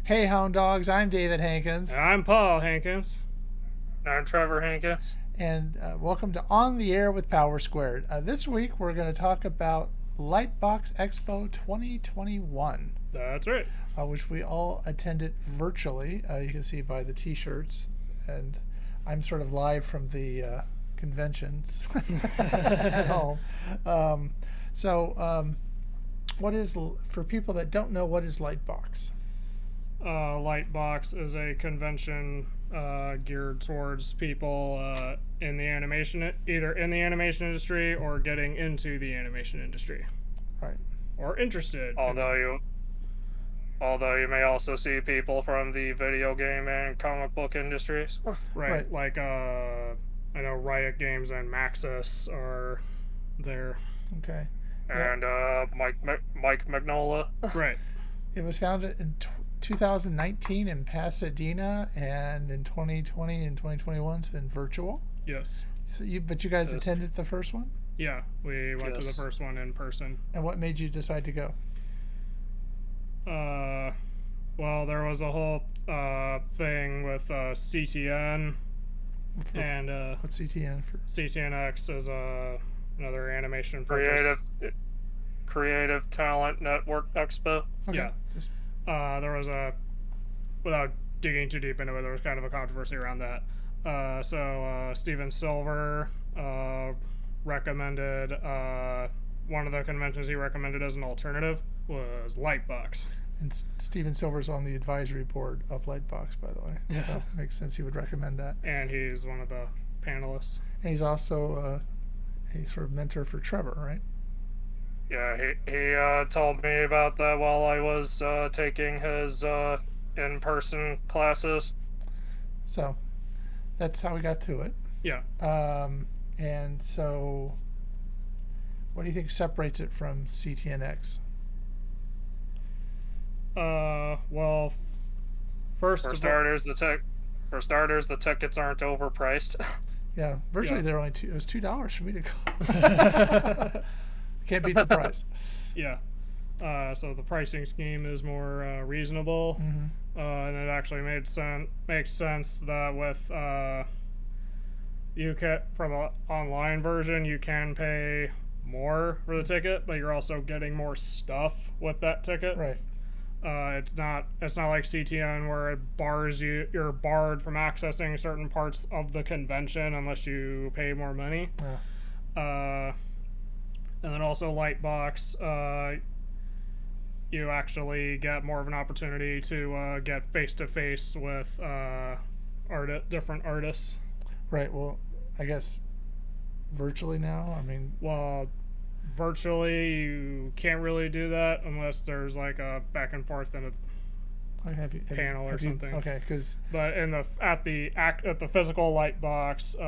Hey, Hound Dogs, I'm David Hankins. I'm Paul Hankins. I'm Trevor Hankins. And welcome to On the Air with Power Squared. This week we're going to talk about Lightbox Expo 2021. That's right. Which we all attended virtually. You can see by the t-shirts. And I'm sort of live from the conventions at home. What is, for people that don't know, what is Lightbox? Lightbox is a convention geared towards people in the animation, either in the animation industry or getting into the animation industry. Right. Or interested. Although you may also see people from the video game and comic book industries. Right. Like I know Riot Games and Maxis are there. Okay. And Mike Magnola. Right. It was founded in 2019 in Pasadena, and in 2020 and 2021 it's been virtual. Yes. So but you guys attended the first one? Yeah, we went to the first one in person. And what made you decide to go? Well, there was a whole thing with CTN, and what's CTN for? CTNX is another animation Creative Talent Network Expo. Okay. Yeah. There was without digging too deep into it, there was kind of a controversy around that. So Steven Silver recommended, one of the conventions he recommended as an alternative was Lightbox. And Steven Silver's on the advisory board of Lightbox, by the way. Yeah. So it makes sense he would recommend that. And he's one of the panelists. And he's also a sort of mentor for Trevor, right? Yeah, he told me about that while I was taking his in-person classes. So that's how we got to it. Yeah. And so what do you think separates it from CTNX? Well, for starters, the tickets aren't overpriced. Yeah, virtually they're only it was $2 for me to go. Can't beat the price. Yeah. So the pricing scheme is more reasonable, and it actually makes sense that with you can, for the online version, you can pay more for the ticket, but you're also getting more stuff with that ticket. Right. It's not like CTN where it bars you're barred from accessing certain parts of the convention unless you pay more money. Yeah. And then also Lightbox, you actually get more of an opportunity to get face-to-face with different artists. Right. Well, I guess virtually now. I mean, well, virtually you can't really do that unless there's like a back and forth in a panel or something. Okay, but at the physical Lightbox,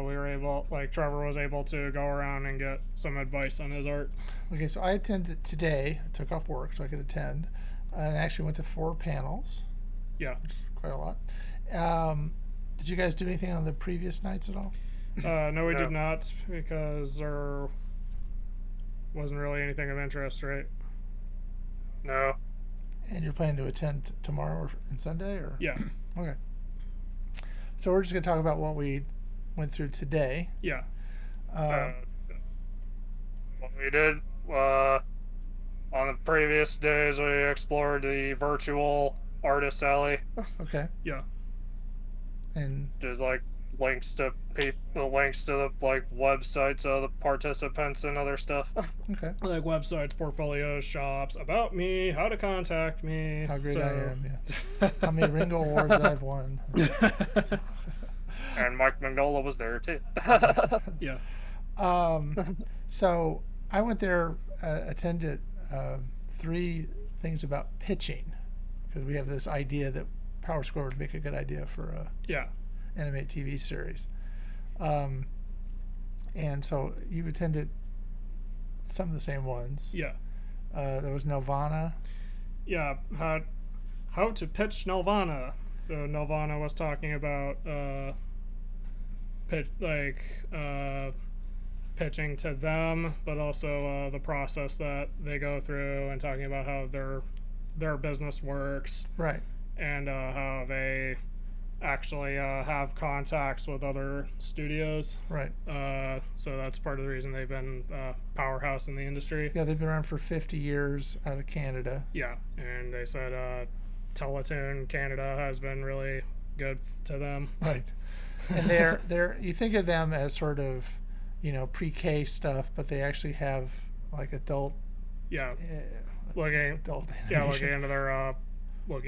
we were able, like Trevor was able to go around and get some advice on his art. Okay, so I attended today. I took off work so I could attend, and I actually went to 4 panels. Yeah, which is quite a lot. Did you guys do anything on the previous nights at all? No, we did not, because there wasn't really anything of interest, right? No. And you're planning to attend tomorrow and Sunday, or? Yeah. Okay. So we're just going to talk about what we went through today. Yeah. What we did on the previous days, we explored the virtual artist alley. Okay. Yeah. And there's like links to the like websites of the participants and other stuff. Okay. Like websites, portfolios, shops, about me, how to contact me. How great I am, yeah. How many Ringo Awards I've won. And Mike Magnola was there too. Yeah. So I went there, attended 3 things about pitching, because we have this idea that Power Square would make a good idea for a animated TV series. And so you attended some of the same ones. Yeah. There was Nelvana. Yeah, how to pitch Nelvana. Nelvana was talking about pitching to them, but also the process that they go through, and talking about how their business works. Right. and how they actually have contacts with other studios. Right. So that's part of the reason they've been powerhouse in the industry. Yeah, they've been around for 50 years out of Canada. Yeah, and they said Teletoon Canada has been really good to them. Right. And they're you think of them as sort of, pre-K stuff, but they actually have like adult. Yeah. Looking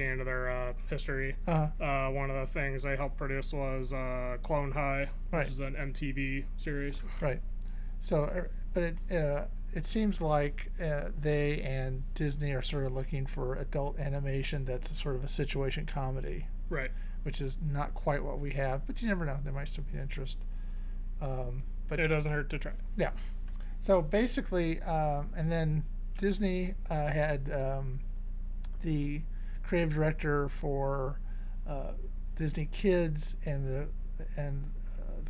into their history. One of the things they helped produce was Clone High, which is an MTV series. Right. So, but it seems like they and Disney are sort of looking for adult animation that's sort of a situation comedy. Right. Which is not quite what we have, but you never know. There might still be interest. But it doesn't hurt to try. Yeah. So basically, and then Disney had the creative director for Disney Kids and the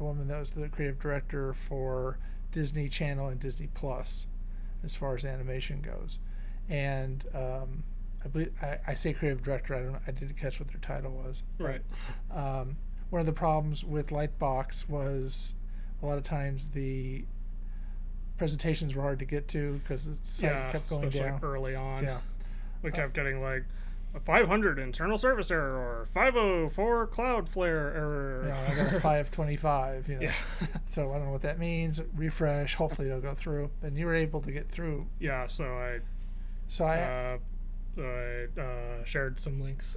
woman that was the creative director for Disney Channel and Disney Plus, as far as animation goes. And I believe I say creative director. I didn't catch what their title was. Right. One of the problems with Lightbox was a lot of times the presentations were hard to get to because the site kept going down early on. Yeah. We kept getting like a 500 internal service error or 504 Cloudflare error. I got a 525. Yeah. So I don't know what that means. Refresh. Hopefully it'll go through. And you were able to get through. Yeah. So I shared some links.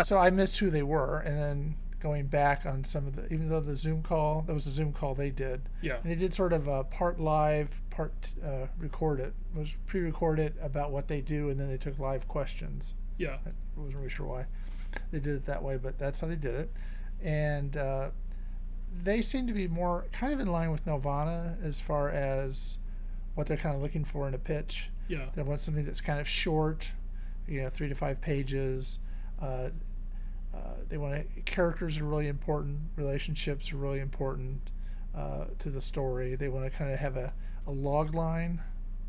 So I missed who they were, and then going back on some of the, even though the Zoom call, that was a Zoom call they did. Yeah. And they did sort of a part live, part recorded. It was pre-recorded about what they do, and then they took live questions. Yeah. I wasn't really sure why they did it that way, but that's how they did it. And they seem to be more kind of in line with Nelvana as far as what they're kind of looking for in a pitch. Yeah. They want something that's kind of short, 3 to 5 pages. They want characters are really important, relationships are really important to the story. They want to kind of have a log line,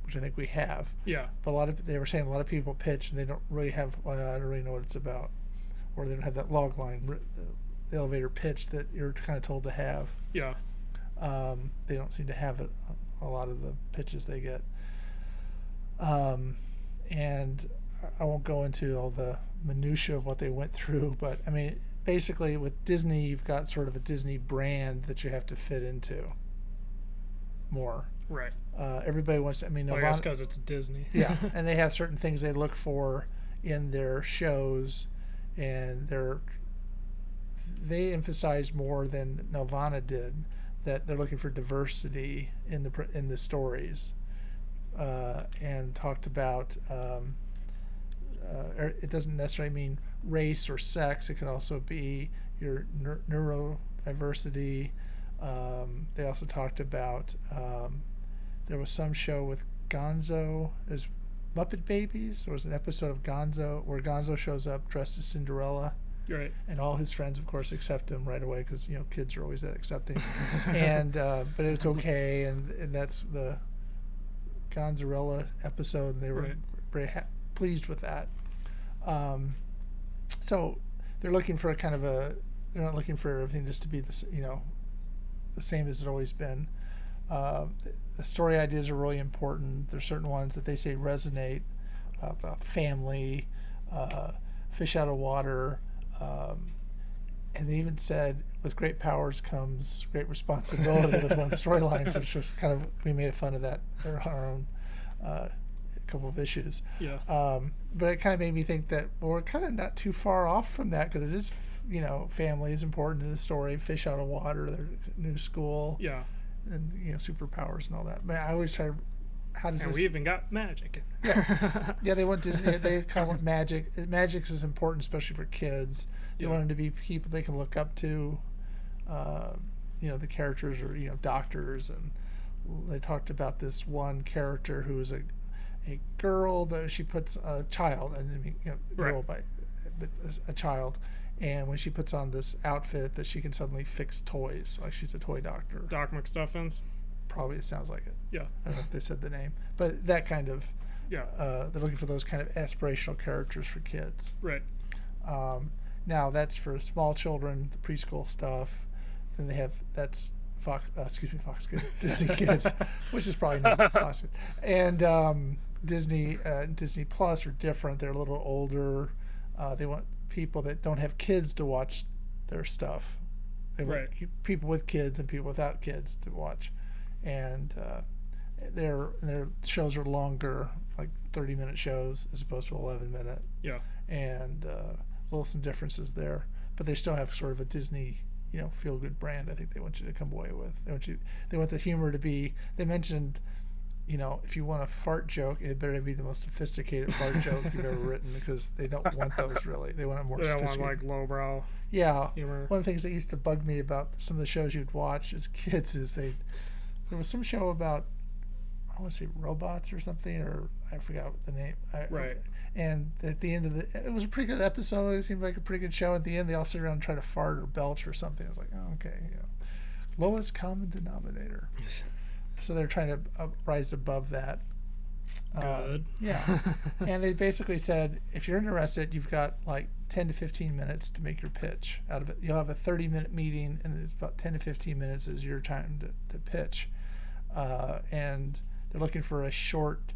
which I think we have. Yeah. But they were saying a lot of people pitch and they don't really have. I don't really know what it's about, or they don't have that log line, the elevator pitch that you're kind of told to have. Yeah. They don't seem to have it. A lot of the pitches they get. And I won't go into all the minutia of what they went through, but I mean, basically with Disney, you've got sort of a Disney brand that you have to fit into more. Right. Everybody wants to, I guess because it's Disney. Yeah. And they have certain things they look for in their shows, and they emphasize more than Nelvana did that they're looking for diversity in the stories, and talked about it doesn't necessarily mean race or sex. It can also be your neurodiversity. They also talked about there was some show with Gonzo as Muppet Babies. There was an episode of Gonzo where Gonzo shows up dressed as Cinderella. Right. And all his friends, of course, accept him right away because kids are always that accepting. And but it's okay, and that's the Gonzarella episode, and they were very pleased with that. So they're looking for they're not looking for everything just to be the same as it's always been. The story ideas are really important. There's certain ones that they say resonate about family, fish out of water. And they even said, with great powers comes great responsibility was one of the storylines, which was we made fun of that in our own couple of issues. Yeah. But it kind of made me think that we're kind of not too far off from that, because it is, family is important to the story. Fish out of water, their new school. Yeah. And, superpowers and all that. But I always try to, we even got magic. Yeah. Yeah, they want Disney. They kind of want magic. Magic is important, especially for kids. They want them to be people they can look up to. The characters are doctors, and they talked about this one character who is a girl that she puts a child, girl but a child, and when she puts on this outfit, that she can suddenly fix toys, like she's a toy doctor. Doc McStuffins. Probably, it sounds like it. Yeah. I don't know if they said the name, but that kind of Yeah. They're looking for those kind of aspirational characters for kids. Right. Now that's for small children, the preschool stuff. Then they have Fox Kids, Disney Kids, which is probably not Fox Kids. And Disney Plus are different. They're a little older. They want people that don't have kids to watch their stuff. They want people with kids and people without kids to watch. And their shows are longer, like 30-minute shows as opposed to 11-minute. Yeah. And some differences there, but they still have sort of a Disney, feel-good brand. I think they want you to come away with. They want the humor to be. They mentioned, if you want a fart joke, it better be the most sophisticated fart joke you've ever written, because they don't want those really. They want it more sophisticated. They don't want like lowbrow. Yeah. Humor. One of the things that used to bug me about some of the shows you'd watch as kids is there was some show about, I want to say robots or something, or I forgot the name. Right. And at the end of it was a pretty good episode. It seemed like a pretty good show. At the end, they all sit around and try to fart or belch or something. I was like, oh, okay, lowest common denominator. So they're trying to rise above that. Good. Yeah. And they basically said, if you're interested, you've got like 10 to 15 minutes to make your pitch out of it. You'll have a 30-minute meeting, and it's about 10 to 15 minutes is your time to pitch. And they're looking for a short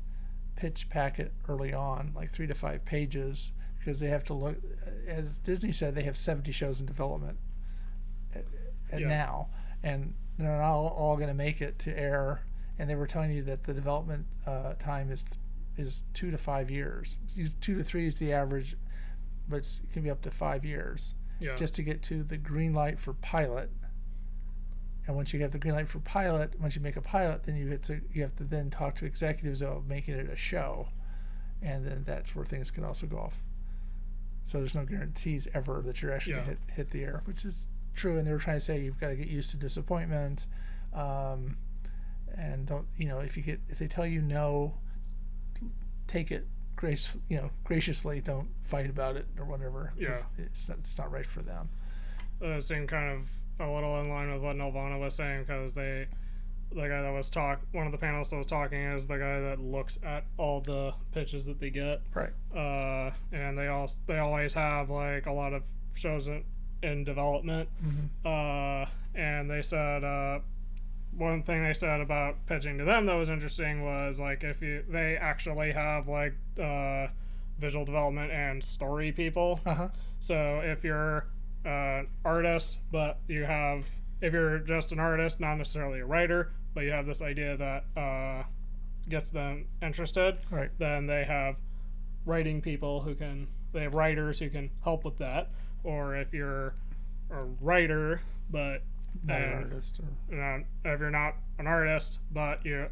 pitch packet early on, like 3 to 5 pages, because they have to look, as Disney said, they have 70 shows in development now, and they're not all going to make it to air. And they were telling you that the development time is 2 to 5 years. 2 to 3 is the average, but it can be up to 5 years just to get to the green light for pilot. And once you get the green light for pilot, once you make a pilot, then you have to then talk to executives about making it a show, and then that's where things can also go off. So there's no guarantees ever that you're actually going to hit the air, which is true. And they were trying to say you've got to get used to disappointment, and don't, if they tell you no, take it graciously. Don't fight about it or whatever. Yeah, it's not right for them. Same kind of a little in line with what Nelvana was saying, because the guy that was one of the panelists that was talking is the guy that looks at all the pitches that they get. Right. And they always have like a lot of shows in development. Mm-hmm. And they said one thing they said about pitching to them that was interesting was like they actually have like visual development and story people. Uh-huh. So if you're artist, but if you're just an artist, not necessarily a writer, but you have this idea that gets them interested, right, then they have writing people they have writers who can help with that. Or if you're a writer but not an artist, if you're not an artist but you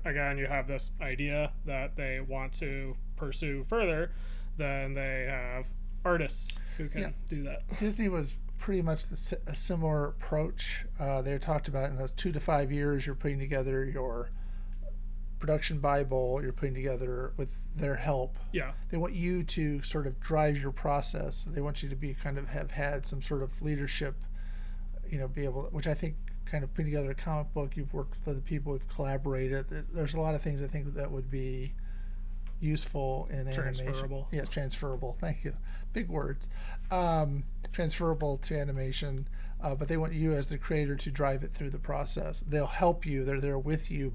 have this idea that they want to pursue further, then they have artists who can do that. Disney was pretty much a similar approach. They talked about in those 2 to 5 years, you're putting together your production Bible, you're putting together with their help. Yeah. They want you to sort of drive your process. They want you to be have had some sort of leadership, be able, which I think kind of putting together a comic book, you've worked with other people, we've collaborated. There's a lot of things I think that would be useful in animation. Transferable. Yes, transferable. Thank you. Big words. Transferable to animation, but they want you as the creator to drive it through the process. They'll help you. They're there with you,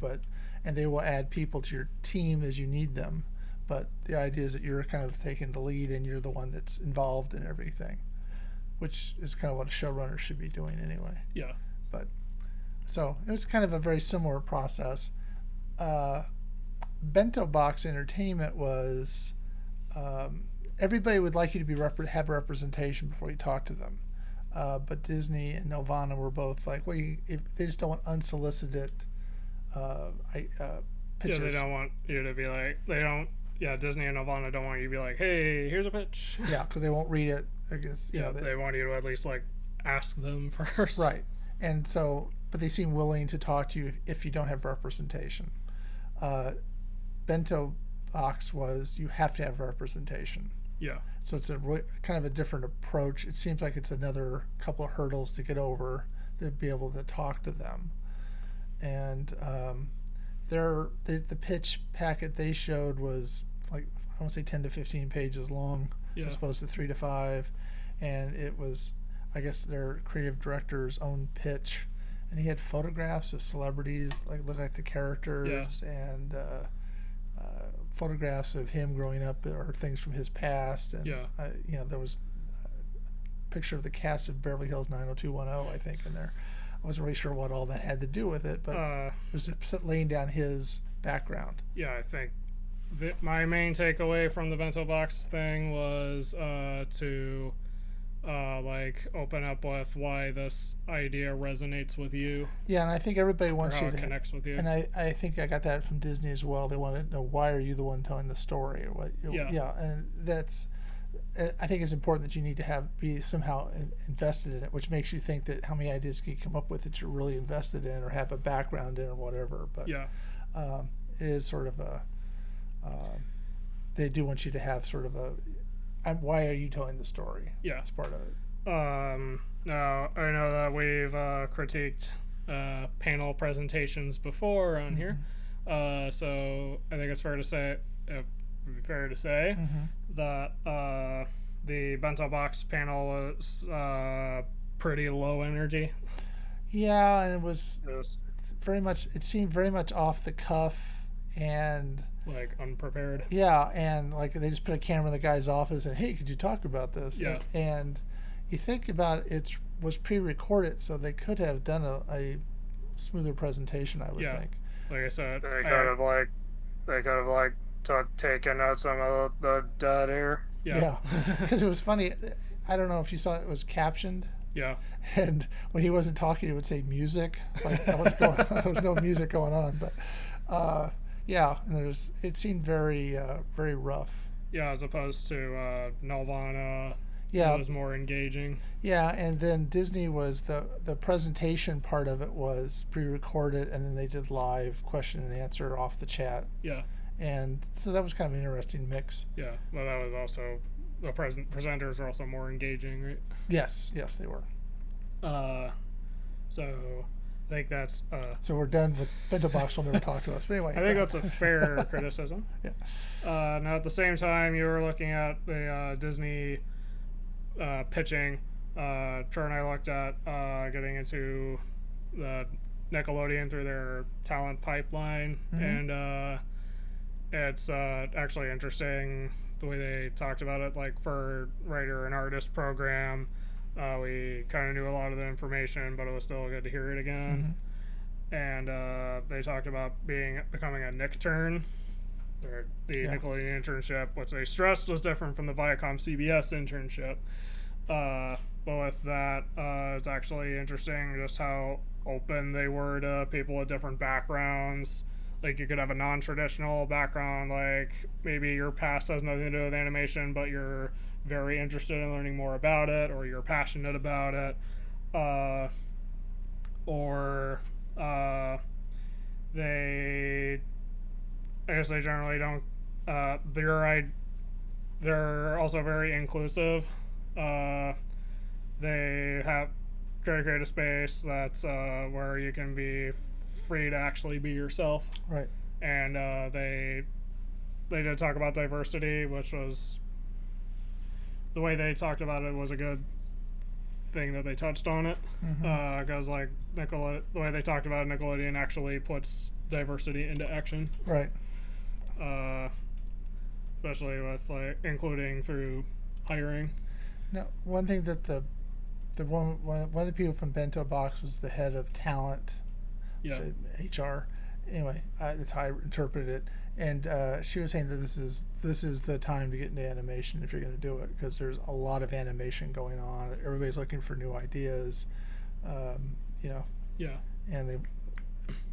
and they will add people to your team as you need them. But the idea is that you're kind of taking the lead and you're the one that's involved in everything, which is kind of what a showrunner should be doing anyway. Yeah. But so it was kind of a very similar process. Bento Box Entertainment was everybody would like you to have representation before you talk to them, but Disney and Nelvana were both like, well, if they just don't want unsolicited pitches. Yeah, they don't want you to be like, Disney and Nelvana don't want you to be like, hey, here's a pitch. Yeah, because they won't read it. I guess, they want you to at least like ask them first. Right, and so, but they seem willing to talk to you if you don't have representation. Bento Box was you have to have representation. Yeah. So it's kind of a different approach. It seems like it's another couple of hurdles to get over to be able to talk to them. And the pitch packet they showed was like want to say 10 to 15 pages long, as opposed to 3 to 5, and it was, I guess, their creative director's own pitch, and he had photographs of celebrities, like look like the characters, and photographs of him growing up or things from his past, and there was a picture of the cast of Beverly Hills 90210, I think, in there. I wasn't really sure what all that had to do with it, but it was laying down his background. Yeah, I think my main takeaway from the bento box thing was to open up with why this idea resonates with you. Yeah, and I think everybody wants you to connects with you. And I think I got that from Disney as well. They want to know, why are you the one telling the story, or what? And that's. I think it's important that you need to be somehow invested in it, which makes you think that how many ideas can you come up with that you're really invested in or have a background in or whatever. But it is sort of they do want you to have sort of why are you telling the story? Yeah, that's part of it. Now I know that we've critiqued panel presentations before on here, so I think it's fair to say. That the bento box panel was pretty low energy. Yeah, and it was very much. It seemed very much off the cuff and like unprepared. Yeah, and like they just put a camera in the guy's office and, hey, could you talk about this? Yeah. And you think about it was pre-recorded, so they could have done a smoother presentation, I would think. Like I said, they could have taken out some of the dead air. Yeah, because it was funny. I don't know if you saw it was captioned. Yeah. And when he wasn't talking, it would say music. Like there was no music going on, but and it seemed very very rough. Yeah, as opposed to Nelvana. Yeah, it was more engaging. Yeah, and then Disney was the presentation part of it was pre-recorded, and then they did live question and answer off the chat. Yeah. And so that was kind of an interesting mix. Yeah, well, that was also the presenters are also more engaging, right? Yes, they were. So I think that's. So we're done with Bento Box. Will never talk to us. But anyway, I think that's a fair criticism. Yeah. Now at the same time, you were looking at the Disney pitching. Trevor and I looked at getting into the Nickelodeon through their talent pipeline, and it's actually interesting the way they talked about it. Like for writer and artist program, we kind of knew a lot of the information, but it was still good to hear it again. And they talked about becoming a Nickturn, or the Nickelodeon internship, which they stressed was different from the Viacom CBS internship. But with that, it's actually interesting just how open they were to people with different backgrounds. Like you could have a non-traditional background, like maybe your past has nothing to do with animation, but you're very interested in learning more about it, or you're passionate about it, or I guess they generally don't. They're also very inclusive. They have try to create a space that's where you can be free to actually be yourself. Right. And they did talk about diversity, which was the way they talked about it was a good thing that they touched on it. Because like the way they talked about it, Nickelodeon actually puts diversity into action. Right. Especially with like including through hiring. Now, one thing that one of the people from Bento Box was the head of talent. Yeah. HR. Anyway, that's how I interpreted it. And she was saying that this is the time to get into animation if you're going to do it, because there's a lot of animation going on. Everybody's looking for new ideas, Yeah. And there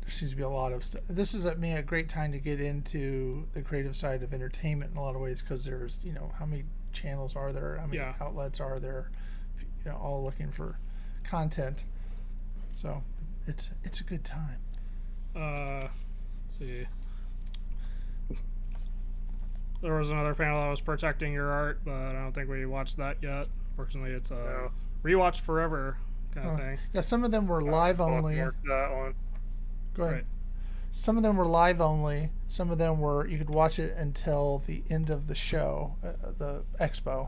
seems to be a lot of stuff. This is a great time to get into the creative side of entertainment in a lot of ways, because there's how many channels are there? How many outlets are there? All looking for content. So it's a good time. Let's see. There was another panel that was protecting your art, but I don't think we watched that yet. Fortunately, it's a rewatch forever kind of thing. Yeah, some of them were live only. That one. Go ahead. Right. some of them were live only. Some of them were you could watch it until the end of the show, the expo,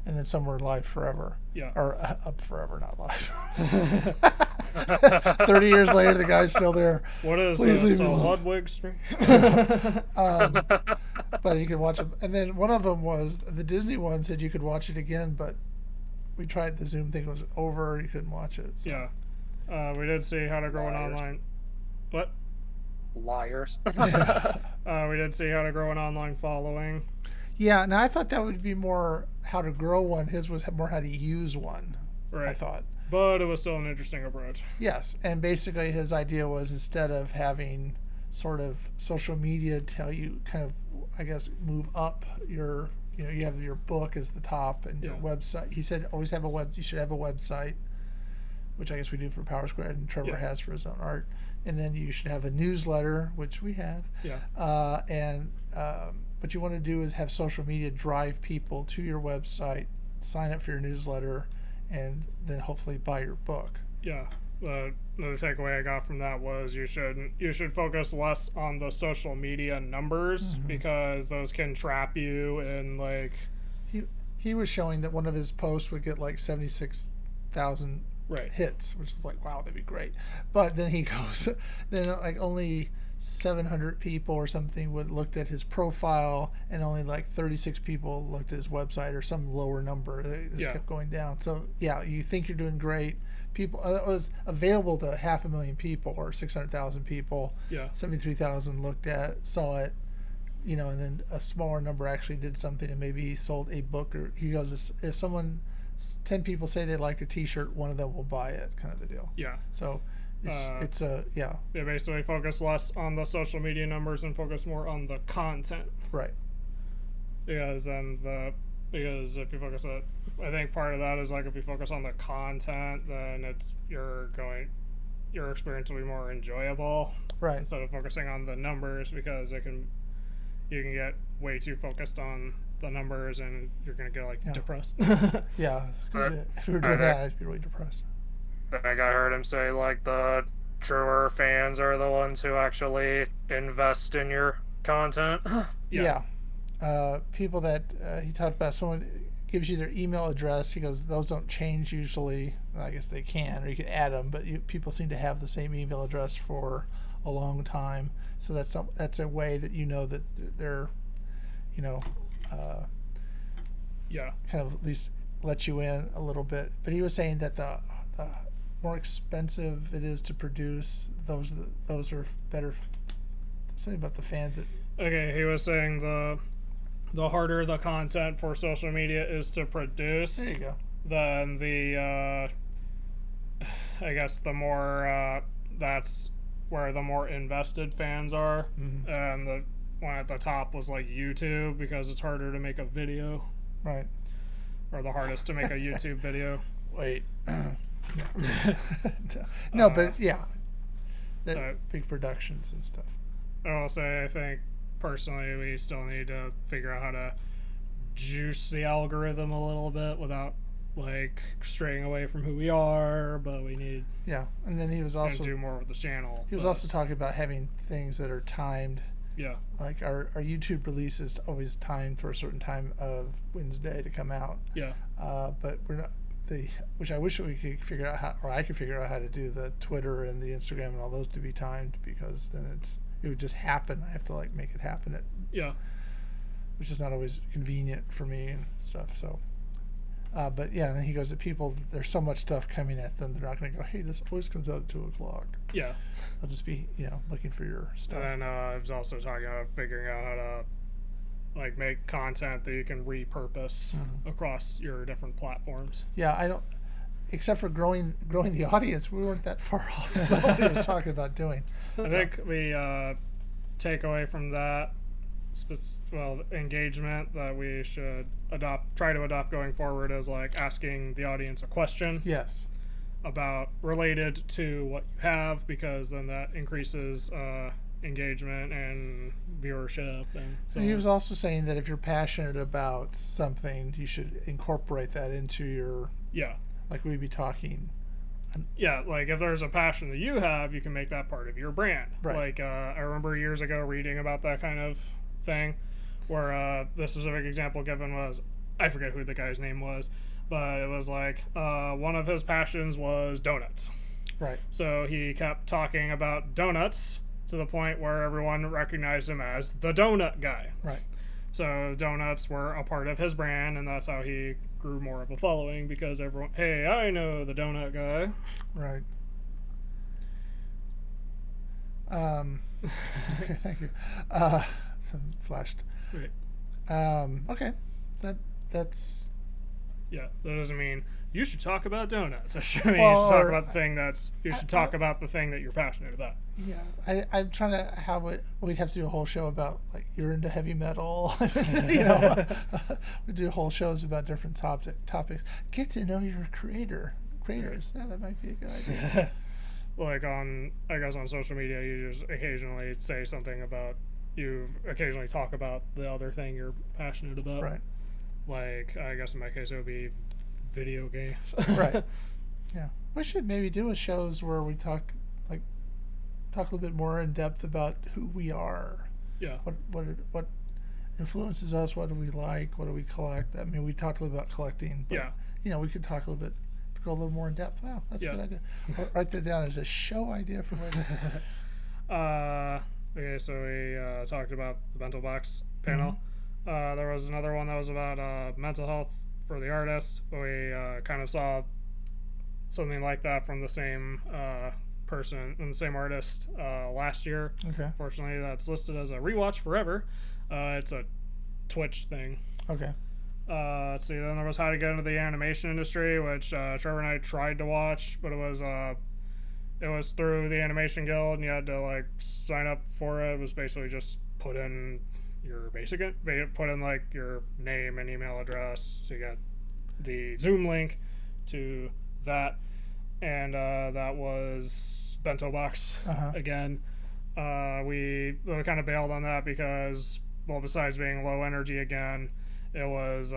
and then some were live forever. Yeah. Or up forever, not live. 30 years later, the guy's still there. What is Please leave this? me A alone. Ludwig stream? But you could watch it. And then one of them was the Disney one said you could watch it again, but we tried the Zoom thing was over. You couldn't watch it. So. Yeah. We did see how to grow an Liars. online. What? Liars. We did see how to grow an online following. Yeah, now I thought that would be more how to grow one. His was more how to use one, Right. I thought. But it was still an interesting approach. Yes, and basically his idea was instead of having sort of social media tell you kind of, I guess, move up your, you have your book as the top and your Yeah. website. He said always have you should have a website, which I guess we do for Power Square and Trevor Yeah. has for his own art. And then you should have a newsletter, which we have. Yeah. What you want to do is have social media drive people to your website, sign up for your newsletter, and then hopefully buy your book. Yeah. The takeaway I got from that was you should focus less on the social media numbers because those can trap you in like. He was showing that one of his posts would get like 76,000 Right. hits, which is like, wow, that'd be great. But then he goes, then like only 700 people or something would looked at his profile, and only like 36 people looked at his website, or some lower number. It just Yeah. kept going down. So yeah, you think you're doing great. People, it was available to 500,000 people or 600,000 people. Yeah. 73,000 saw it, and then a smaller number actually did something, and maybe he sold a book, or he goes, if 10 people say they like a T-shirt, one of them will buy it, kind of the deal. Yeah. So it's Yeah, basically focus less on the social media numbers and focus more on the content. right. Because if you focus on, I think part of that is like if you focus on the content, then your experience will be more enjoyable Right. instead of focusing on the numbers, because you can get way too focused on the numbers and you're gonna get depressed. Yeah. 'Cause if we were doing that, I'd be really depressed. I think I heard him say like the truer fans are the ones who actually invest in your content. Yeah. People that he talked about, someone gives you their email address. He goes, those don't change usually. I guess they can, or you can add them, but people seem to have the same email address for a long time. So that's a way that that they're, Yeah. kind of at least let you in a little bit. But he was saying that the more expensive it is to produce, those are better. Something about the fans that. Okay, he was saying the harder the content for social media is to produce, There you go. then the I guess the more that's where the more invested fans are. Mm-hmm. And the one at the top was like YouTube, because it's harder to make a video, Right. or the hardest to make a YouTube video. Wait. No, but yeah, uh, big productions and stuff. I will say, I think personally we still need to figure out how to juice the algorithm a little bit without like straying away from who we are, but we need Yeah, and then he was also to do more with the channel. he was but, also talking about having things that are timed. yeah, Like our YouTube release is always timed for a certain time of Wednesday to come out. yeah, But we're not which I wish we could figure out how, or I could figure out how to do the Twitter and the Instagram and all those to be timed, because then it would just happen. I have to like make it happen yeah, which is not always convenient for me and stuff. So, but yeah, and then he goes to people. There's so much stuff coming at them. They're not going to go, hey, this always comes out at 2:00. yeah. They'll just be looking for your stuff. And then I was also talking about figuring out how to like make content that you can repurpose across your different platforms. Yeah, I don't. Except for growing the audience, we weren't that far off what he was talking about doing. I think the takeaway from that, engagement that we should try to adopt going forward is like asking the audience a question Yes. about related to what you have, because then that increases engagement and viewership. And so He was also saying that if you're passionate about something, you should incorporate that into your, yeah, like we'd be talking Yeah, like if there's a passion that you have, you can make that part of your brand. Right. Like I remember years ago reading about that kind of thing, where the specific example given was, I forget who the guy's name was, but it was like one of his passions was donuts. Right. So he kept talking about donuts to the point where everyone recognized him as the donut guy. Right. So donuts were a part of his brand, and that's how he grew more of a following, because everyone, hey, I know the donut guy. Right. Okay, thank you. Some flashed. Right. Okay. That's Yeah, that doesn't mean you should talk about donuts. I mean, Well, you should talk or- about the thing that's. You should talk about the thing that you're passionate about. yeah. I'm trying to have it. We'd have to do a whole show about like you're into heavy metal. We do whole shows about different topics. Get to know your creators. Yeah, that might be a good idea. Like I guess on social media, you just occasionally say something about. You occasionally talk about the other thing you're passionate about. Right. Like, I guess in my case, it would be video games. Right. Yeah. We should maybe do a shows where we talk a little bit more in depth about who we are. Yeah. What influences us? What do we like? What do we collect? I mean, we talked a little about collecting. But, Yeah. We could talk a little bit, go a little more in depth. Wow, that's a good idea. Write that down as a show idea for later. Okay, so we talked about the mental box panel. There was another one that was about mental health for the artist, but we kind of saw something like that from the same person and the same artist last year. Okay. Fortunately, that's listed as a rewatch forever. It's a Twitch thing. Okay. Let's see. Then there was How to Get Into the Animation Industry, which Trevor and I tried to watch, but it was through the Animation Guild, and you had to like sign up for it. It was basically just put in your put in like your name and email address to get the Zoom link to that, and that was Bento Box again. We kind of bailed on that because, well, besides being low energy again, it was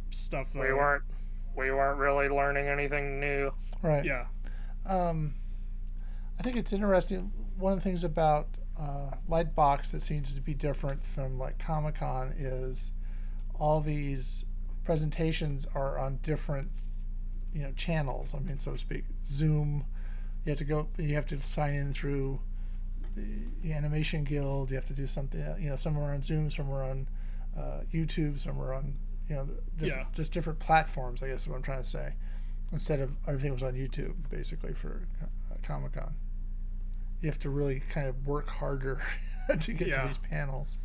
stuff that we weren't really learning anything new. Right. Yeah. I think it's interesting. One of the things about Lightbox that seems to be different from like Comic-Con is all these presentations are on different, channels. I mean, so to speak. Zoom. You have to sign in through the Animation Guild. You have to do something. Somewhere on Zoom, somewhere on YouTube, somewhere on just different platforms. I guess is what I'm trying to say. Instead of everything was on YouTube, basically for Comic-Con. You have to really kind of work harder to get to these panels.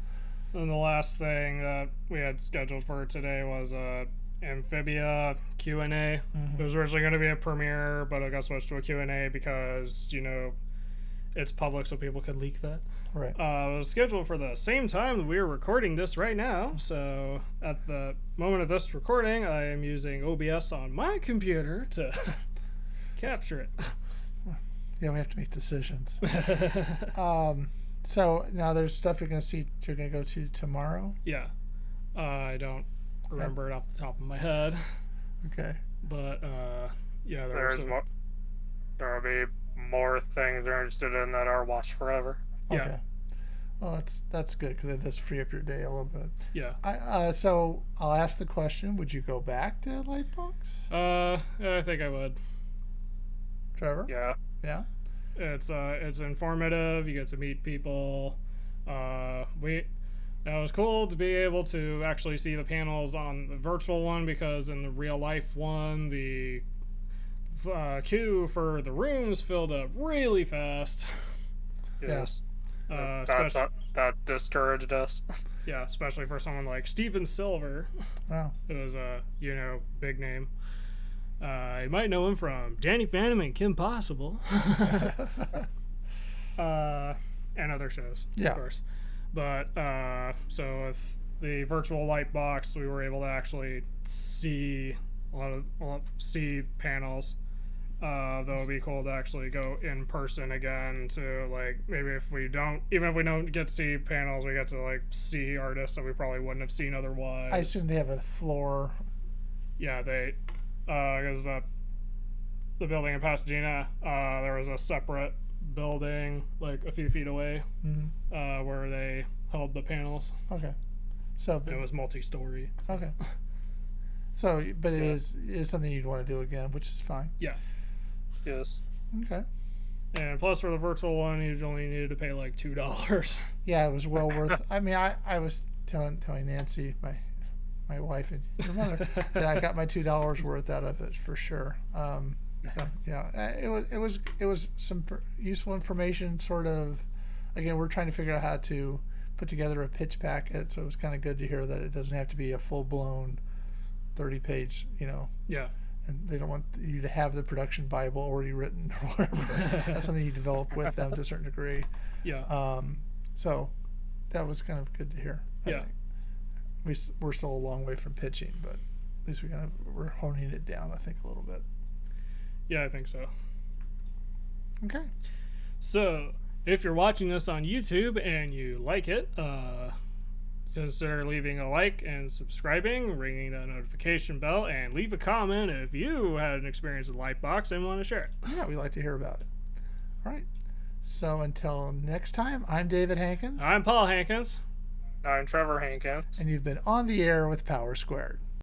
And the last thing that we had scheduled for today was Amphibia Q&A. It was originally going to be a premiere, but it got switched to a Q&A because, it's public so people could leak that. Right. It was scheduled for the same time that we are recording this right now. So at the moment of this recording, I am using OBS on my computer to capture it. Yeah, we have to make decisions. So now there's stuff you're going to go to tomorrow? Yeah. I don't remember it off the top of my head. Okay. But, yeah, there'll be more things they're interested in that are watched forever. Yeah. Okay. Well, that's good because it does free up your day a little bit. Yeah. So I'll ask the question: would you go back to Lightbox? I think I would. Trevor? Yeah. Yeah. It's informative. You get to meet people. It was cool to be able to actually see the panels on the virtual one, because in the real life one, the queue for the rooms filled up really fast. Yes. That discouraged us. Yeah, especially for someone like Steven Silver. Wow. It was a big name. You might know him from Danny Phantom and Kim Possible. And other shows, of course. But so with the virtual Lightbox, we were able to actually see see panels. That would be cool to actually go in person again to like maybe if we don't get to see panels, we get to like see artists that we probably wouldn't have seen otherwise. I assume they have a floor. Yeah, they because the building in Pasadena, there was a separate building like a few feet away where they held the panels. Okay. So It was multi-story. okay. So, but it is something you'd want to do again, which is fine. Yeah. Yes. Okay. And plus for the virtual one, you only needed to pay like $2. Yeah, it was well worth. I mean, I was telling Nancy, my wife and your mother, that I got my $2 worth out of it for sure. So yeah, it was some useful information. Sort of, again, we're trying to figure out how to put together a pitch packet. So it was kind of good to hear that it doesn't have to be a full blown 30-page, Yeah. and they don't want you to have the production Bible already written or whatever. That's something you develop with them to a certain degree. Yeah. So that was kind of good to hear. I Yeah. think. We're still a long way from pitching, but at least we're honing it down, I think, a little bit. Yeah, I think so. Okay. So, if you're watching this on YouTube and you like it, consider leaving a like and subscribing, ringing the notification bell, and leave a comment if you had an experience with Lightbox and want to share it. Yeah, we like to hear about it. All right. So until next time, I'm David Hankins. I'm Paul Hankins. I'm Trevor Hankins. And you've been on the air with Power Squared.